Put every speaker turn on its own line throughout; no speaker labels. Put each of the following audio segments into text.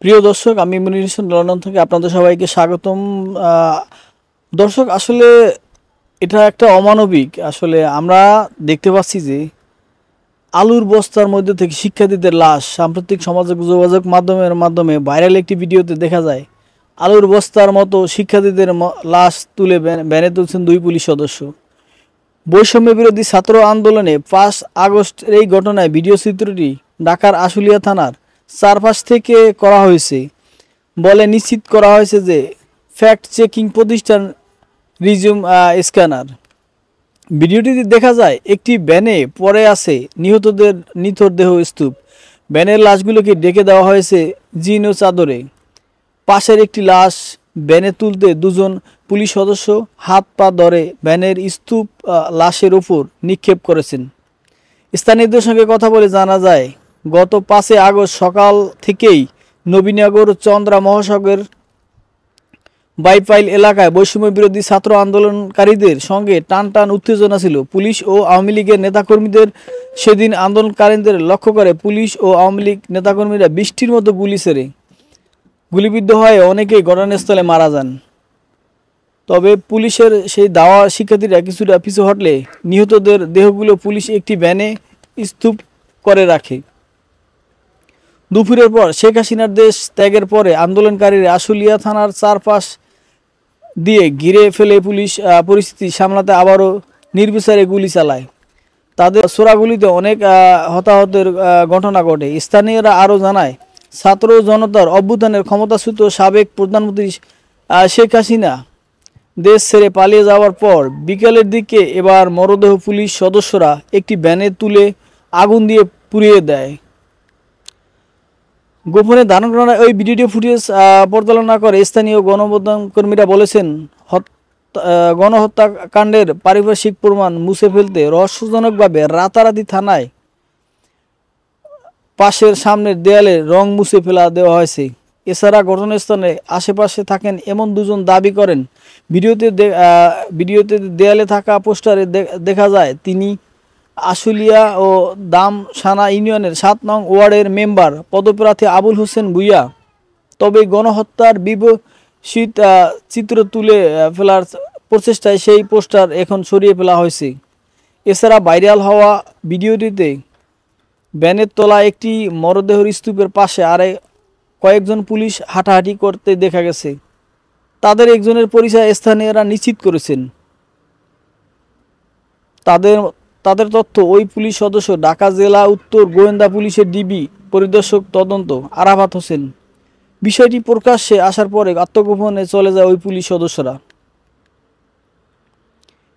প্রিয় দর্শক, আমি মনির হোসেন লন্ডন থেকে আপনাদের সবাইকে স্বাগতম। দর্শক, আসলে এটা একটা অমানবিক। আসলে আমরা দেখতে পাচ্ছি যে আলুর বস্তার মধ্যে থেকে শিক্ষার্থীদের লাশ সাম্প্রতিক যোগাযোগ মাধ্যমে ভাইরাল একটি ভিডিওতে দেখা যায় আলুর বস্তার মতো শিক্ষার্থীদের লাশ তুলে ভ্যানে তুলছেন দুই পুলিশ সদস্য। বৈষম্য বিরোধী ছাত্র আন্দোলনে 5 আগস্টের এই ঘটনায় ভিডিও চিত্রটি ঢাকার আশুলিয়া থানার চারপাশ থেকে করা হয়েছে বলে নিশ্চিত করা হয়েছে যে ফ্যাক্ট চেকিং প্রতিষ্ঠান রিজুম স্ক্যানার। ভিডিওটিতে দেখা যায় একটি ভ্যানে পড়ে আছে নিহতদের নিথর দেহ স্তূপ। ভ্যানের লাশগুলোকে ঢেকে দেওয়া হয়েছে জিন ও চাদরে। পাশের একটি লাশ ভ্যানে তুলতে দুজন পুলিশ সদস্য হাত পা ধরে ভ্যানের স্তূপ লাশের উপর নিক্ষেপ করেছেন। স্থানীয়দের সঙ্গে কথা বলে জানা যায়, গত 5 আগস্ট সকাল থেকেই নবীনগর চন্দ্রা মহাসড়কের বাইপাইল এলাকায় বৈষম্য বিরোধী ছাত্র আন্দোলনকারীদের সঙ্গে টান উত্তেজনা ছিল। পুলিশ ও আওয়ামী লীগের নেতাকর্মীদের সেদিন আন্দোলনকারীদের লক্ষ্য করে পুলিশ ও আওয়ামী লীগ নেতাকর্মীরা বৃষ্টির মতো গুলি ছেড়ে গুলিবিদ্ধ হয়ে অনেকেই ঘটনাস্থলে মারা যান। তবে পুলিশের সেই দাওয়া শিক্ষার্থীরা কিছুটা পিছু হটলে নিহতদের দেহগুলো পুলিশ একটি ভ্যানে স্তূপ করে রাখে। দুপুরের পর শেখ হাসিনার দেশ ত্যাগের পরে আন্দোলনকারীরা আশুলিয়া থানার চারপাশ দিয়ে ঘিরে ফেলে পুলিশ পরিস্থিতি সামলাতে আবারও নির্বিচারে গুলি চালায়। তাদের ছোড়াগুলিতে অনেক হতাহতের ঘটনা ঘটে। স্থানীয়রা আরও জানায়, ছাত্র জনতার অভ্যুত্থানের ক্ষমতাচ্যুত সাবেক প্রধানমন্ত্রী শেখ হাসিনা দেশ ছেড়ে পালিয়ে যাওয়ার পর বিকেলের দিকে এবার মরদেহ পুলিশ সদস্যরা একটি ভ্যানে তুলে আগুন দিয়ে পুড়িয়ে দেয়। গোপনে ধারণ করা ওই ভিডিও ফুটেজ পরিচালনা করে স্থানীয় গণমাধ্যম কর্মীরা বলেছেন, গণহত্যাকাণ্ডের পারিপার্শ্বিক প্রমাণ মুছে ফেলতে রহস্যজনকভাবে রাতারাতি থানায় পাশের সামনের দেয়ালে রং মুছে ফেলা দেওয়া হয়েছে। এছাড়া ঘটনাস্থলে আশেপাশে থাকেন এমন দুজন দাবি করেন। ভিডিওতে দেয়ালে থাকা পোস্টারে দেখা যায় তিনি আশুলিয়া ও দামসানা ইউনিয়নের 7 নং ওয়ার্ডের মেম্বার পদপ্রার্থী আবুল হোসেন ভূঁইয়া। তবে গণহত্যার বিভৎসিত চিত্র তুলে ফেলার প্রচেষ্টায় সেই পোস্টার এখন সরিয়ে ফেলা হয়েছে। এছাড়া ভাইরাল হওয়া ভিডিওটিতে ভ্যানের তোলা একটি মরদেহের স্তূপের পাশে কয়েকজন পুলিশ হাঁটাহাঁটি করতে দেখা গেছে। তাদের একজনের পরিচয় স্থানীয়রা নিশ্চিত করেছেন। তাদের তথ্য, ওই পুলিশ সদস্য ঢাকা জেলা উত্তর গোয়েন্দা পুলিশের ডিবি পরিদর্শক তদন্ত আরাফাত হোসেন। বিষয়টি প্রকাশ্যে আসার পরে আত্মগোপনে চলে যায় ওই পুলিশ সদস্যরা।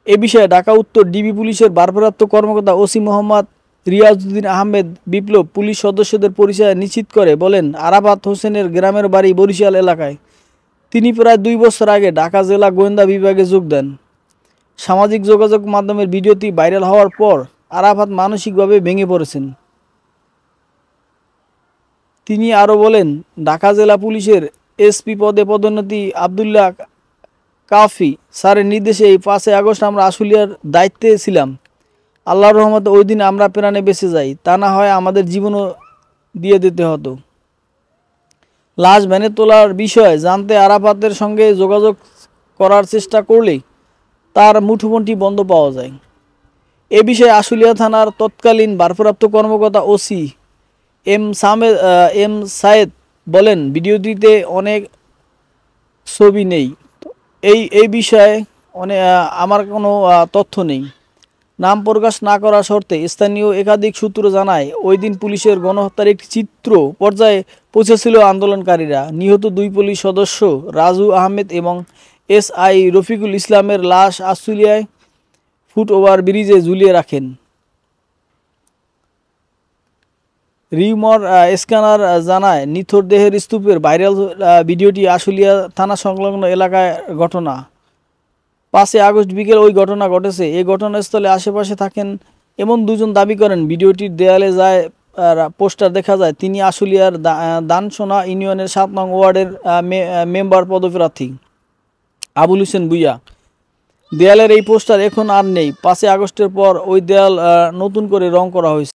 এ বিষয়ে ঢাকা উত্তর ডিবি পুলিশের ভারপ্রাপ্ত কর্মকর্তা ওসি মোহাম্মদ রিয়াজউদ্দিন আহমেদ বিপ্লব পুলিশ সদস্যদের পরিচয় নিশ্চিত করে বলেন, আরাফাত হোসেনের গ্রামের বাড়ি বরিশাল এলাকায়। তিনি প্রায় 2 বছর আগে ঢাকা জেলা গোয়েন্দা বিভাগে যোগ দেন। সামাজিক যোগাযোগ মাধ্যমের ভিডিওটি ভাইরাল হওয়ার পর আরাফাত মানসিকভাবে ভেঙে পড়েছেন। তিনি আরও বলেন, ঢাকা জেলা পুলিশের এসপি পদে পদোন্নতি আবদুল্লাহ কাফি স্যারের নির্দেশে এই 5 আগস্ট আমরা আশুলিয়ার দায়িত্বে ছিলাম। আল্লাহর রহমতে ওই দিন আমরা প্রাণে বেঁচে যাই, তা না হয় আমাদের জীবনও দিয়ে দিতে হতো। লাশ ভ্যানে তোলার বিষয়ে জানতে আরাফাতের সঙ্গে যোগাযোগ করার চেষ্টা করলেই তার মুঠোফোনটি বন্ধ পাওয়া যায়। এ বিষয়ে আশুলিয়া থানার তৎকালীন ভারপ্রাপ্ত কর্মকর্তা ওসি এম সায়েদ বলেন, ভিডিওটিতে অনেক ছবি নেই। এই বিষয়ে আমার কোনো তথ্য নেই। নাম প্রকাশ না করার শর্তে স্থানীয় একাধিক সূত্র জানায়, ওই দিন পুলিশের গণহত্যার একটি চিত্র পর্যায়ে পৌঁছেছিল আন্দোলনকারীরা। নিহত 2 পুলিশ সদস্য রাজু আহমেদ এবং SI রফিকুল ইসলামের লাশ আশুলিয়ায় ফুটওভার ব্রিজে ঝুলিয়ে রাখেন। রিউমার স্ক্যানার জানায়, নিথর দেহের স্তূপের ভাইরাল ভিডিওটি আশুলিয়া থানা সংলগ্ন এলাকায় ঘটনা। 5 আগস্ট বিকেল ওই ঘটনা ঘটেছে। এই ঘটনাস্থলে আশেপাশে থাকেন এমন দুজন দাবি করেন। ভিডিওটির দেয়ালে যায় পোস্টার দেখা যায় তিনি আশুলিয়ার দানসোনা ইউনিয়নের 7 নং ওয়ার্ডের মেম্বার পদপ্রার্থী আবুল হোসেন ভূঁইয়া। দেয়ালের এই পোস্টার এখন আর নেই। 5 আগস্টের পর ওই দেয়াল নতুন করে রং করা হয়েছে।